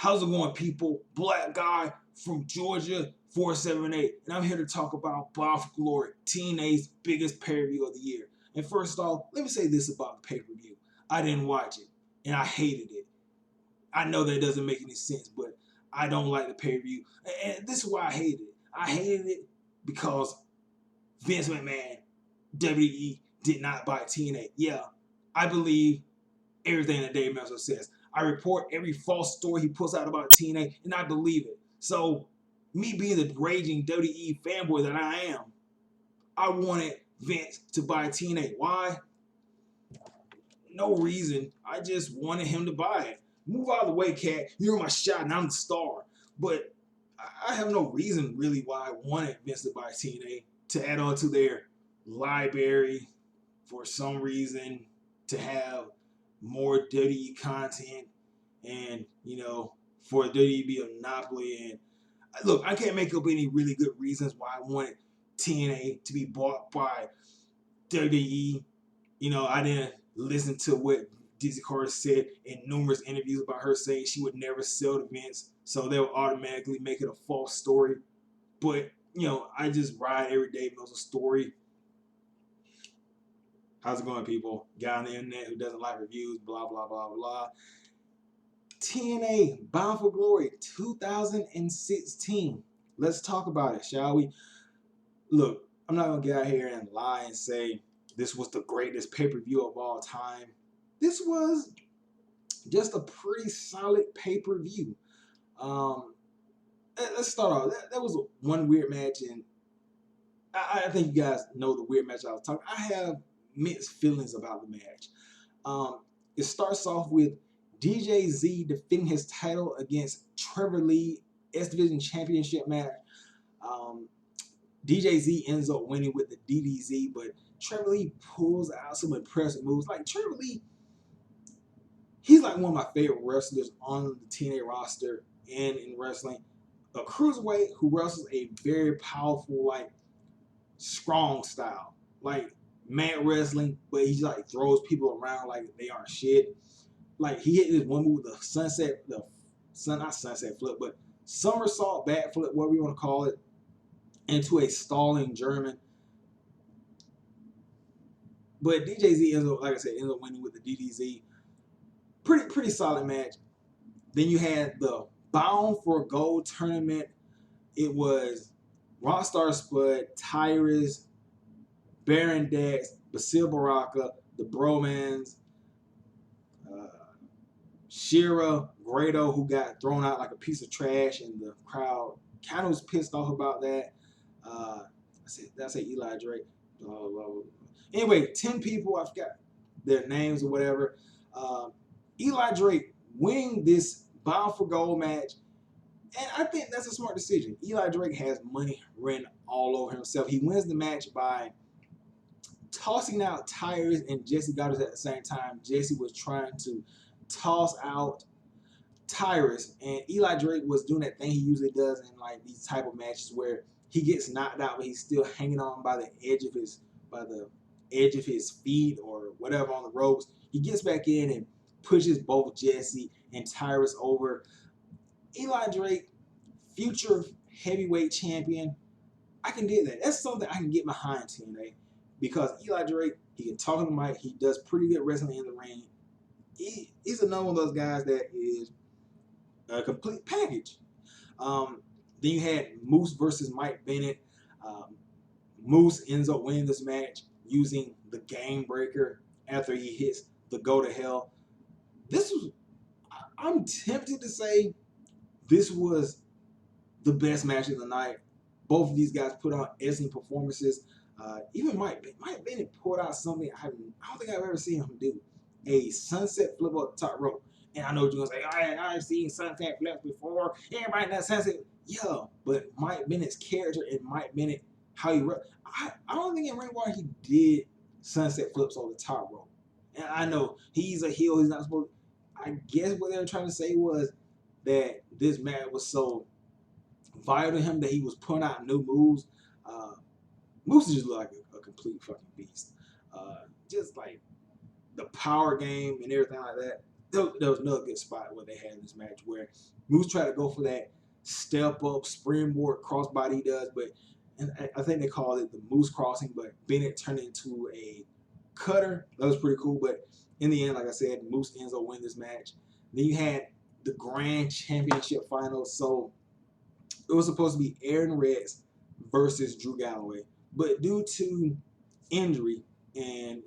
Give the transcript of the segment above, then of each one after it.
How's it going, people? Black guy from Georgia, 478, and I'm here to talk about Bound for Glory, TNA's biggest pay-per-view of the year. And first off, let me say this about the pay-per-view. I didn't watch it, and I hated it. I know that doesn't make any sense, but I don't like the pay-per-view. And this is why I hated it. I hated it because Vince McMahon, WWE, did not buy TNA. Yeah, I believe everything that Dave Meltzer says. I report every false story he puts out about TNA, and I believe it. So, me being the raging WWE fanboy that I am, I wanted Vince to buy TNA. Why? No reason. I just wanted him to buy it. Move out of the way, cat. You're my shot, and I'm the star. But I have no reason really why I wanted Vince to buy TNA, to add on to their library for some reason, to have more WWE content, and for WWE to be a monopoly. And look, I can't make up any really good reasons why I wanted TNA to be bought by WWE. I didn't listen to what Dizzy Carter said in numerous interviews about her saying she would never sell to Vince, so they'll automatically make it a false story. But I just ride every day Meltzer's story. How's it going, people? Guy on the internet who doesn't like reviews, blah, blah, blah, blah. TNA Bound for Glory 2016. Let's talk about it, shall we? Look, I'm not going to get out here and lie and say this was the greatest pay-per-view of all time. This was just a pretty solid pay-per-view. Let's start off. That was one weird match, and I think you guys know the weird match I was talking. I have mixed feelings about the match. It starts off with dj.z defending his title against Trevor Lee, S Division Championship match. dj.z ends up winning with the DDZ, but Trevor Lee pulls out some impressive moves. Like, Trevor Lee, he's like one of my favorite wrestlers on the TNA roster and in wrestling. A cruiserweight who wrestles a very powerful, like, strong style. Like, mad wrestling, but he like throws people around like they aren't shit. Like, he hit this one move with the not sunset flip, but somersault backflip, whatever you want to call it, into a stalling German. But dj.z ends up, like I said, ends up winning with the DDZ. Pretty solid match. Then you had the Bound for Gold tournament. It was Rockstar Spud, Tyrus, Baron Dex, Basil Baraka, the Bromans, Shira, Grado, who got thrown out like a piece of trash, and the crowd kind of was pissed off about that. I say Eli Drake. Anyway, 10 people, I forgot their names or whatever. Eli Drake winning this Bound for Gold match, and I think that's a smart decision. Eli Drake has money written all over himself. He wins the match by tossing out Tyrus and Jesse Goddard at the same time. Jesse was trying to toss out Tyrus, and Eli Drake was doing that thing he usually does in like these type of matches where he gets knocked out but he's still hanging on by the edge of his feet or whatever on the ropes. He gets back in and pushes both Jesse and Tyrus over. Eli Drake, future heavyweight champion, I can do that. That's something I can get behind TNA. Because Eli Drake, he can talk on the mic. He does pretty good wrestling in the ring. He's another one of those guys that is a complete package. Then you had Moose versus Mike Bennett. Moose ends up winning this match using the Game Breaker after he hits the Go to Hell. I'm tempted to say this was the best match of the night. Both of these guys put on excellent performances. Even Mike Bennett pulled out something I don't think I've ever seen him do. A sunset flip up the top rope. And I know you're going to say, I've seen sunset flips before. Everybody knows sunset. Yeah, but Mike Bennett's character and Mike Bennett, how he I don't think in Ring War he did sunset flips on the top rope. And I know he's a heel. He's not supposed to. I guess what they were trying to say was that this match was so vital to him that he was putting out new moves. Moose just look like a complete fucking beast. Just like the power game and everything like that. there was another good spot where they had in this match where Moose tried to go for that step up springboard crossbody he does, but and I think they called it the Moose crossing, but Bennett turned into a cutter. That was pretty cool, but in the end, like I said, Moose ends up winning this match. Then you had the Grand Championship final, so it was supposed to be Erin versus Drew Galloway, but due to injury, and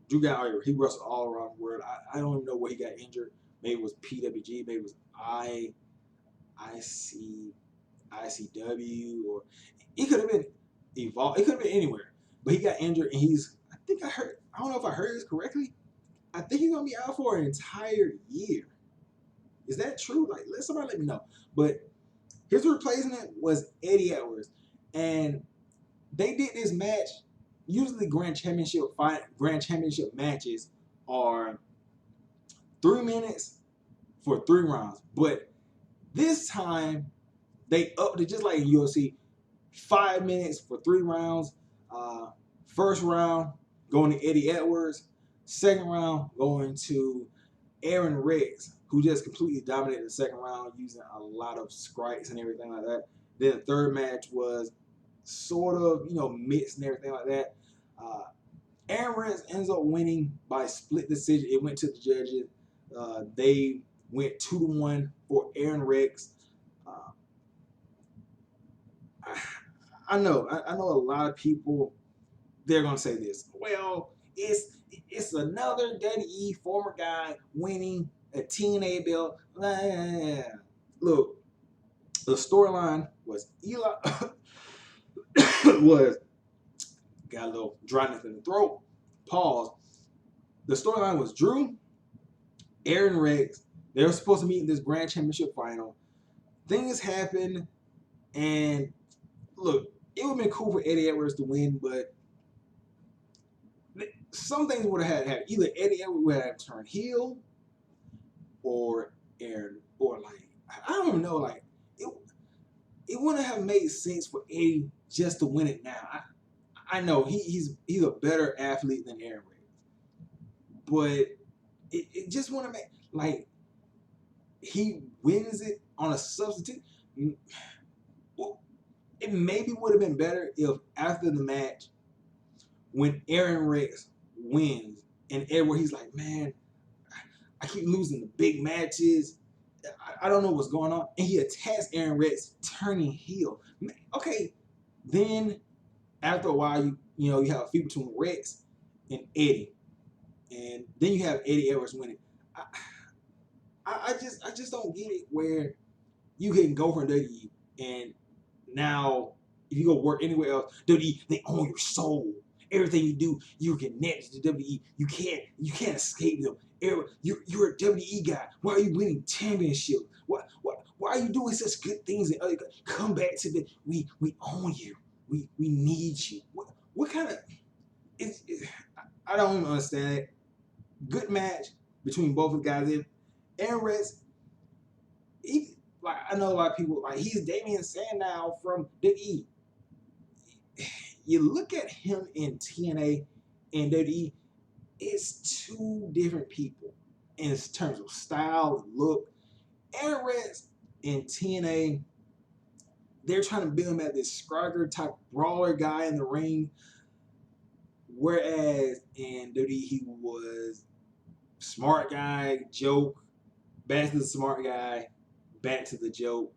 Drew Galloway, he wrestled all around the world. I don't even know where he got injured. Maybe it was PWG, maybe it was ICW, or it could have been Evolve. It could have been anywhere, but he got injured, and I think I don't know if I heard this correctly. I think he's gonna be out for an entire year. Is that true? Like, somebody let me know. But his replacement was Eddie Edwards, and they did this match. Usually, Grand Championship matches are 3 minutes for 3 rounds, but this time they upped it, just like in UFC, 5 minutes for 3 rounds. First round going to Eddie Edwards. Second round going to Erin, who just completely dominated the second round using a lot of sprites and everything like that. Then the third match was sort of, mixed and everything like that. Erin ends up winning by split decision. It went to the judges. They went 2-1 for Erin. I know a lot of people, they're gonna say this. Well, it's another WWE former guy winning a TNA belt. Look, the storyline was Eli was got a little dryness in the throat. Pause. The storyline was Drew, Erin Rex. They were supposed to meet in this Grand Championship final. Things happened, and look, it would have been cool for Eddie Edwards to win, but some things would have had to happen. Either Eddie Edwards would have turned heel, or Erin, or like, I don't even know, like, it wouldn't have made sense for Eddie just to win it now. I know he's a better athlete than Erin, but it just wouldn't make, like, he wins it on a substitute. Well, it maybe would have been better if after the match, when Erin wins, and Edward, he's like, man, I keep losing the big matches. I don't know what's going on. And he attacks Erin turning heel. Okay, then after a while, you have a feud between Rex and Eddie. And then you have Eddie Edwards winning. I just don't get it where you can go from WWE, and now if you go work anywhere else, WWE, they own your soul. Everything you do, you're connected to WWE. You can't escape them. You're a WWE guy. Why are you winning championships? Why are you doing such good things? And come back to we own you. We need you. What kind of? I don't even understand it. Good match between both of the guys. Erin, I know a lot of people, like, he's Damian Sandow from WWE. You look at him in TNA and WWE, it's 2 different people in terms of style and look. Erin in TNA, they're trying to build him as this Scragger type brawler guy in the ring, whereas in WWE he was smart guy, joke, back to the smart guy, back to the joke,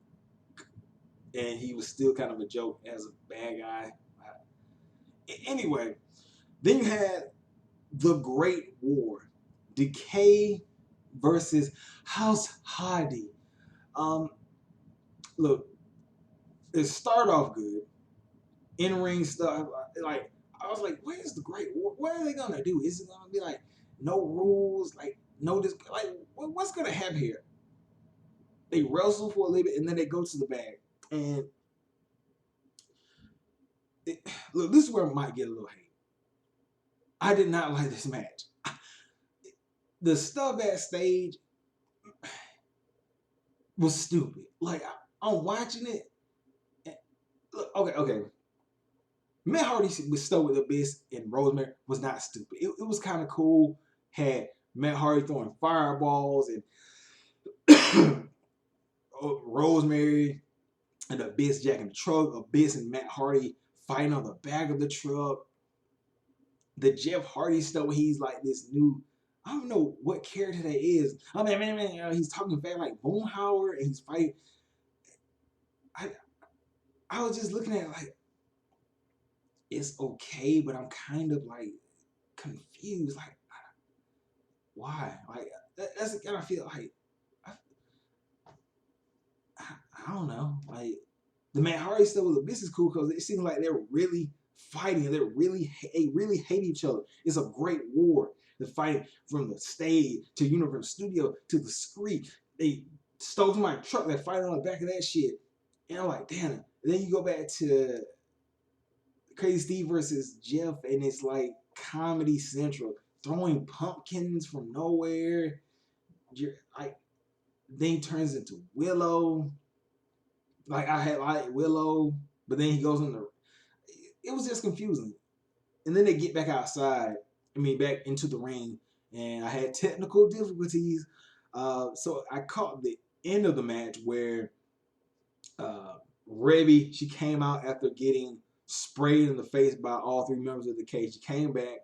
and he was still kind of a joke as a bad guy. Anyway, then you had the Great War, Decay versus House Hardy. Look, it started off good. In-ring stuff, like, I was like, where's the Great War? What are they gonna do? Is it gonna be like no rules, like no this, like what's gonna happen here? They wrestle for a little bit and then they go to the bag. And look, this is where I might get a little hate. I did not like this match. The stuff backstage was stupid. Like, I'm watching it. Look, okay. Matt Hardy was stuck with Abyss and Rosemary was not stupid. It was kind of cool. Had Matt Hardy throwing fireballs and Rosemary and Abyss jacking the truck. Abyss and Matt Hardy fighting on the back of the truck. The Jeff Hardy stuff where he's like this new, I don't know what character that is. I mean, he's talking fast like Boomhauer and he's fighting. I was just looking at it like, it's okay, but I'm kind of like confused. Like, why? Like, that's the kind of feel like, I don't know. Like, the Matt Hardy stuff with Abyss is cool because it seems like they're really fighting. They really hate each other. It's a great war. They're fighting from the stage to Universal Studio to the street. They stole my truck. They're fighting on the back of that shit. And I'm like, damn. And then you go back to Crazy Steve versus Jeff, and it's like Comedy Central, throwing pumpkins from nowhere. Like, then he turns into Willow. Like, I had like Willow, but then he goes in the. It was just confusing. And then they get back outside. I mean, back into the ring, and I had technical difficulties. So I caught the end of the match where Reby, she came out after getting sprayed in the face by all three members of the cage. She came back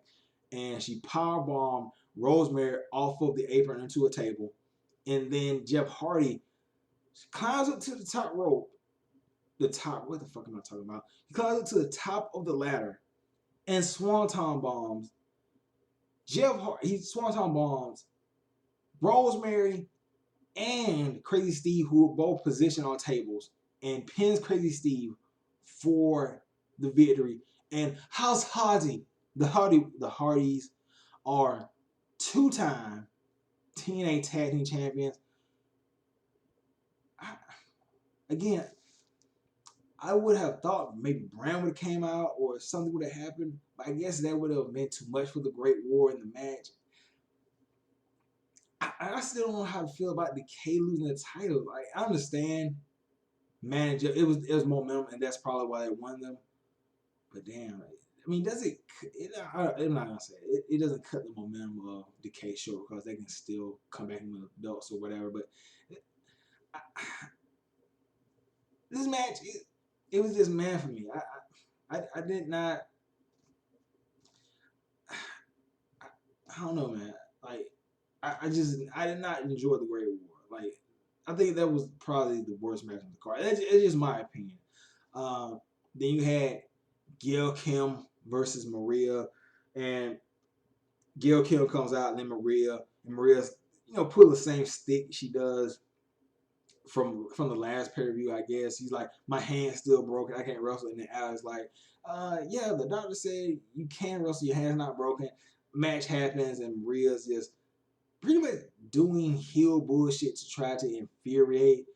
and she powerbombed Rosemary off of the apron into a table. And then Jeff Hardy climbs up to the top rope. What the fuck am I talking about? He climbs up to the top of the ladder and swanton bombs Jeff Hardy. He swanton bombs Rosemary and Crazy Steve, who were both positioned on tables, and pins Crazy Steve for the victory. And House Hardy, the Hardys are two-time TNA Tag Team Champions. Again, I would have thought maybe Brown would have came out or something would have happened, but I guess that would have meant too much for the Great War in the match. I still don't know how to feel about Decay losing the title. Like, I understand manager, it was momentum, and that's probably why they won them. But damn, I mean, does it? I'm not gonna say it doesn't cut the momentum of Decay short because they can still come back with belts or whatever. But this match, it was just man for me. I did not. I don't know, man. Like, I did not enjoy the Great War. Like, I think that was probably the worst match on the card. It's just my opinion. Then you had Gail Kim versus Maria, and Gail Kim comes out, and then Maria's pull the same stick she does from the last pay per view, I guess. He's like, my hand's still broken, I can't wrestle. And then Alex like, yeah, the doctor said you can wrestle, your hand's not broken. Match happens, and Maria's just pretty much doing heel bullshit to try to infuriate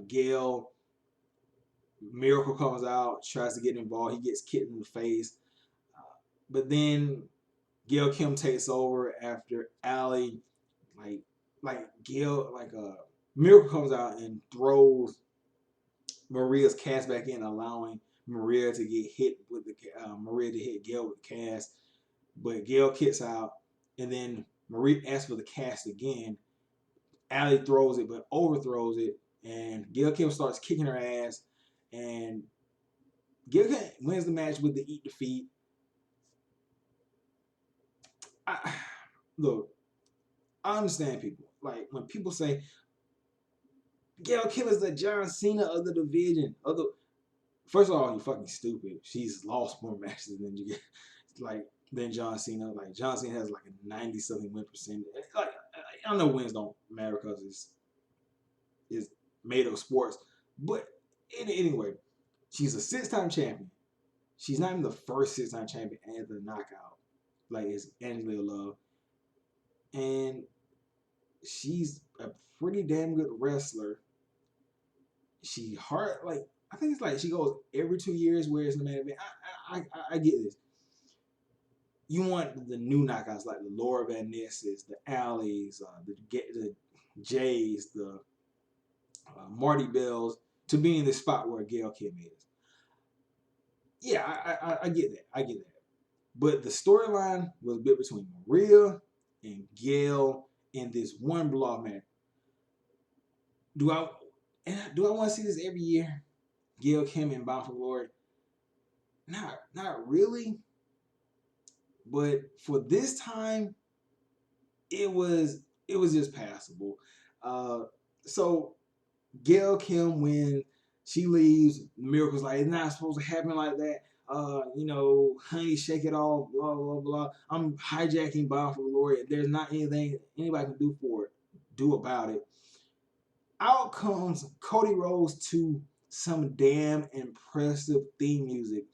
Gail. Miracle comes out, tries to get involved. He gets kicked in the face. But then Gail Kim takes over after Allie, Miracle comes out and throws Maria's cast back in, allowing Maria to get hit with Maria to hit Gail with the cast. But Gail kicks out, and then Maria asks for the cast again. Allie throws it, but overthrows it, and Gail Kim starts kicking her ass, and Gail Kim wins the match with the eat defeat. Look, I understand people. Like, when people say Gail Kim is the John Cena of the division. First of all, you're fucking stupid. She's lost more matches than John Cena. Like, John Cena has like a 90-something win percentage. Like, I know wins don't matter because it's made of sports. But anyway, she's a 6-time champion. She's not even the first 6-time champion at the knockout. Like, it's Angela Love. And she's a pretty damn good wrestler. I think it's like she goes every 2 years where it's the main event. I get this. You want the new knockouts like the Laura Van Nesses, the Alleys, the Jays, the Marty Bells to be in the spot where Gail Kim is. Yeah, I get that. I get that. But the storyline was built between Maria and Gail in this one block match. Do I want to see this every year? Gail, Kim, and Bound for Glory? Not really. But for this time, it was just passable. So Gail Kim, when she leaves, Miracle's like, it's not supposed to happen like that. Honey, shake it off, blah, blah, blah. I'm hijacking Bound for Glory. There's not anything anybody can do about it. Out comes Cody Rhodes to some damn impressive theme music.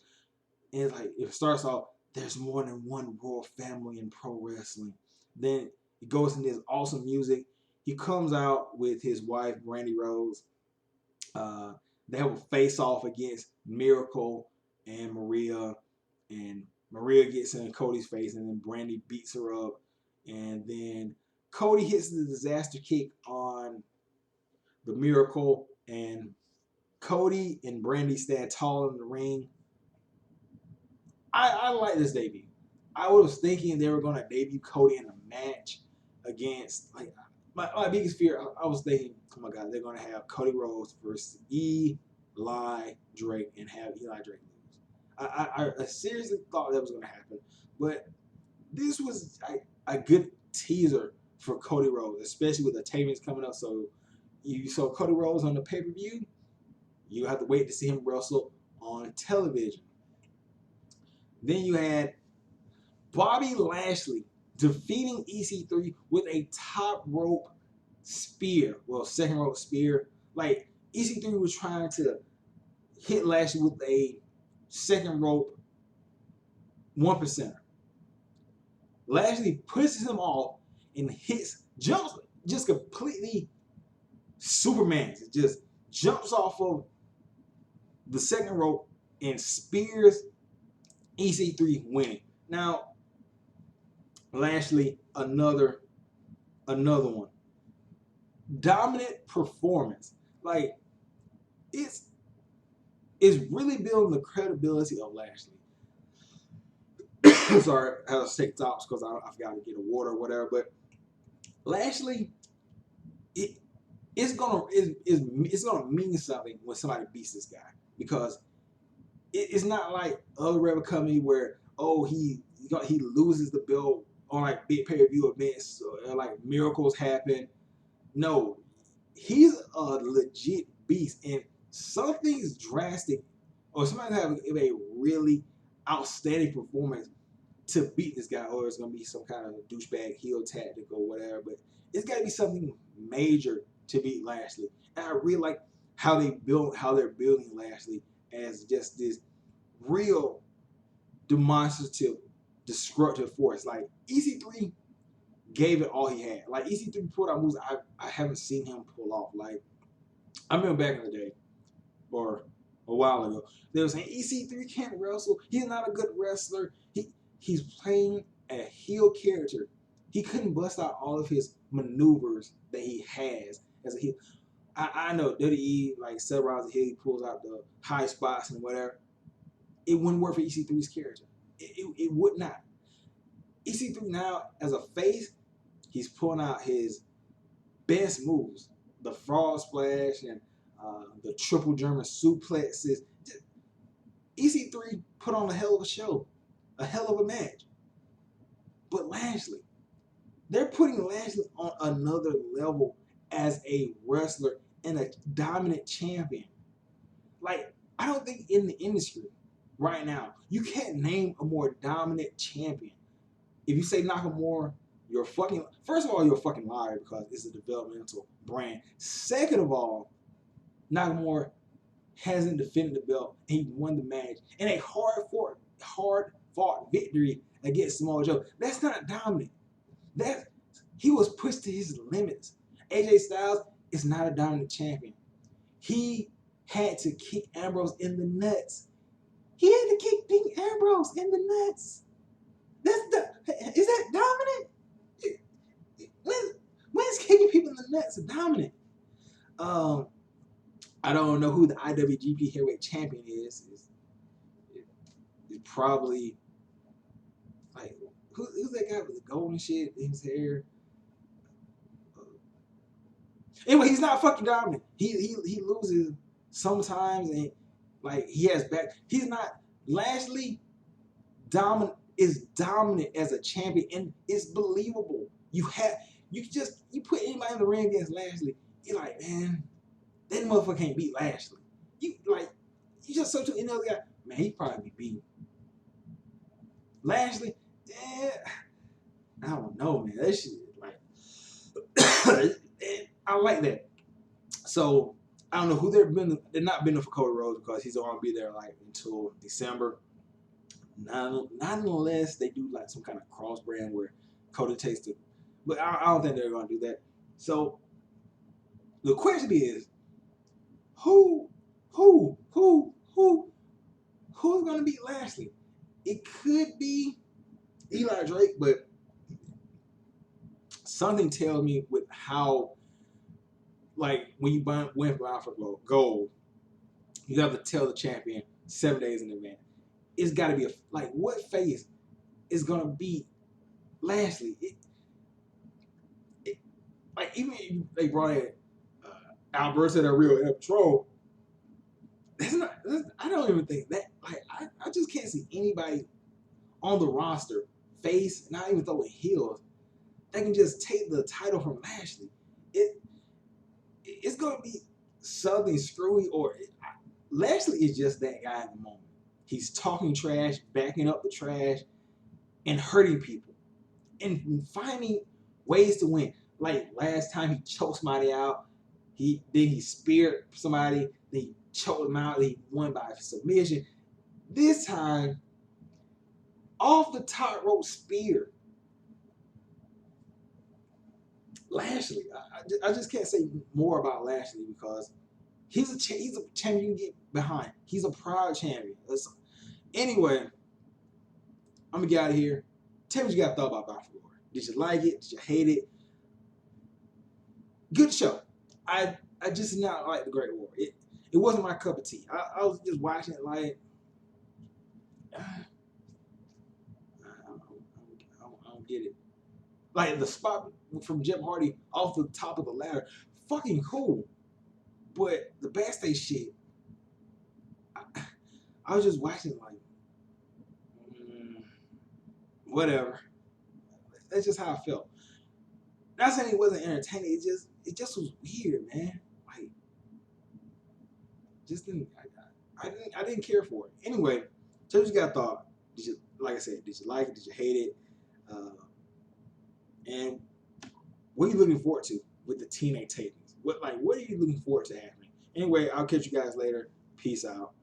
And it's like, it starts off, there's more than one royal family in pro wrestling. Then it goes into this awesome music. He comes out with his wife, Brandy Rhodes. They have a face-off against Miracle and Maria. And Maria gets in Cody's face, and then Brandy beats her up. And then Cody hits the disaster kick on the Miracle, and Cody and Brandy stand tall in the ring. I like this debut. I was thinking they were going to debut Cody in a match against, like, my biggest fear, I was thinking, oh my God, they're going to have Cody Rhodes versus Eli Drake and have Eli Drake lose. I seriously thought that was going to happen. But this was a good teaser for Cody Rhodes, especially with the tapings coming up. So you saw Cody Rhodes on the pay-per-view. You have to wait to see him wrestle on television. Then you had Bobby Lashley defeating EC3 with a top rope spear. Well, second rope spear. Like, EC3 was trying to hit Lashley with a second rope 1%. Lashley pushes him off and jumps, just completely Superman. It just jumps off of the second rope and spears EC3, winning. Now, Lashley, another one. Dominant performance. Like, it's really building the credibility of Lashley. Sorry, I had to take tops because I forgot to get a water or whatever. But Lashley, it's gonna mean something when somebody beats this guy, because it's not like other Rebel Company where he loses the belt on like big pay-per-view events or like miracles happen. No, he's a legit beast, and something's drastic or somebody have a really outstanding performance to beat this guy, or it's gonna be some kind of douchebag heel tactic or whatever. But it's got to be something major to beat Lashley, and I really like how they're building Lashley as just this real demonstrative, destructive force. Like, EC3 gave it all he had. Like, EC3 pulled out moves I haven't seen him pull off. Like, I remember back in the day, or a while ago, they were saying EC3 can't wrestle. He's not a good wrestler. He's playing a heel character. He couldn't bust out all of his maneuvers that he has as a heel. I know WWE, like, Seth Rollins' heel, he pulls out the high spots and whatever. It wouldn't work for EC3's character. It would not. EC3 now, as a face, he's pulling out his best moves. The frog splash and the triple German suplexes. EC3 put on a hell of a show. A hell of a match. But Lashley, they're putting Lashley on another level as a wrestler and a dominant champion. Like, I don't think in the industry right now, you can't name a more dominant champion. If you say Nakamura, you're first of all, you're a fucking liar, because it's a developmental brand. Second of all, Nakamura hasn't defended the belt, and he won the match in a hard-fought victory against Samoa Joe. That's not dominant. He was pushed to his limits. AJ Styles is not a dominant champion. He had to kick Ambrose in the nuts. He had to kick Dean Ambrose in the nuts. Is that dominant? When's kicking people in the nuts dominant? I don't know who the IWGP Heavyweight Champion is. It's probably who's that guy with the golden shit in his hair? Anyway, he's not fucking dominant. He loses sometimes, and like he has back. He's not Lashley dominant as a champion, and it's believable. You put anybody in the ring against Lashley, you're like, man, that motherfucker can't beat Lashley. You just so to any other guy, man, he probably be beaten. Lashley, I don't know, man. That shit like I like that. So I don't know who they're not been there for Cody Rhodes because he's only be there like until December. Not unless they do like some kind of cross brand where Cody takes the, but I don't think they're gonna do that. So the question is, who's gonna beat Lashley? It could be Eli Drake, but something tells me with how, like when you win for gold, you have to tell the champion 7 days in advance. It's got to be like what face is gonna beat Lashley? Like even if they brought in Alberto Del Rio and Patrol, I don't even think that. Like I just can't see anybody on the roster face, not even throwing heels, that can just take the title from Lashley. It's gonna be something screwy, or Lashley is just that guy at the moment. He's talking trash, backing up the trash, and hurting people, and finding ways to win. Like last time, he choked somebody out. He speared somebody. Then he choked him out. He won by submission. This time, off the top rope spear. Lashley, I just can't say more about Lashley because he's a champion you can get behind. He's a proud champion. Anyway, I'm gonna get out of here. Tell me what you got thought about Bound for Glory. Did you like it? Did you hate it? Good show. I just did not like the Great War. It wasn't my cup of tea. I was just watching it like I don't get it. Like the spot from Jeff Hardy off the top of the ladder, fucking cool. But the backstage shit, I was just watching like, whatever. That's just how I felt. Not saying it wasn't entertaining. It just was weird, man. Like, I didn't care for it. Anyway, tell me what you got thought. Like I said, did you like it? Did you hate it? And what are you looking forward to with the TNA tapings? What are you looking forward to happening? Anyway, I'll catch you guys later. Peace out.